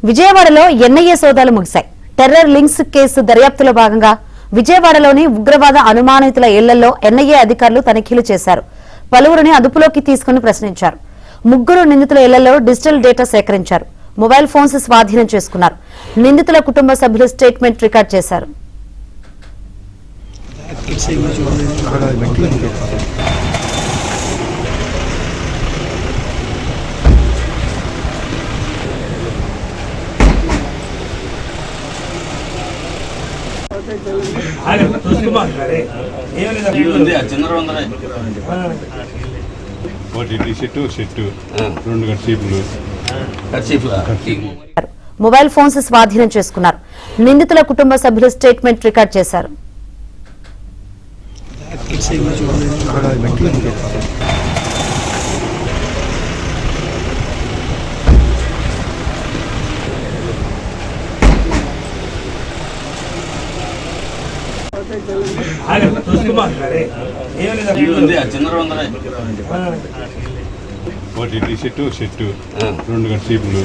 విజయవాడలో ఎన్ఐఏ సోదాలు ముగిశాయి. టెర్రర్ లింక్స్ కేసు దర్యాప్తులో భాగంగా విజయవాడలోని ఉగ్రవాద అనుమానితుల ఇళ్లలో ఎన్ఐఏ అధికారులు తనిఖీలు చేశారు. పలువురిని అదుపులోకి తీసుకుని ప్రశ్నించారు. ముగ్గురు నిందితుల ఇళ్లలో డిజిటల్ డేటా సేకరించారు. మొబైల్ ఫోన్స్ స్వాధీనం చేసుకున్నారు. నిందితుల కుటుంబ సభ్యులు స్టేట్మెంట్ రికార్డ్ చేశారు. మొబైల్ ఫోన్స్ స్వాధీనం చేసుకున్నారు. నిందితుల కుటుంబ సభ్యులు స్టేట్మెంట్ రికార్డ్ చేశారు. T shirt 2 కర్చీఫ్లు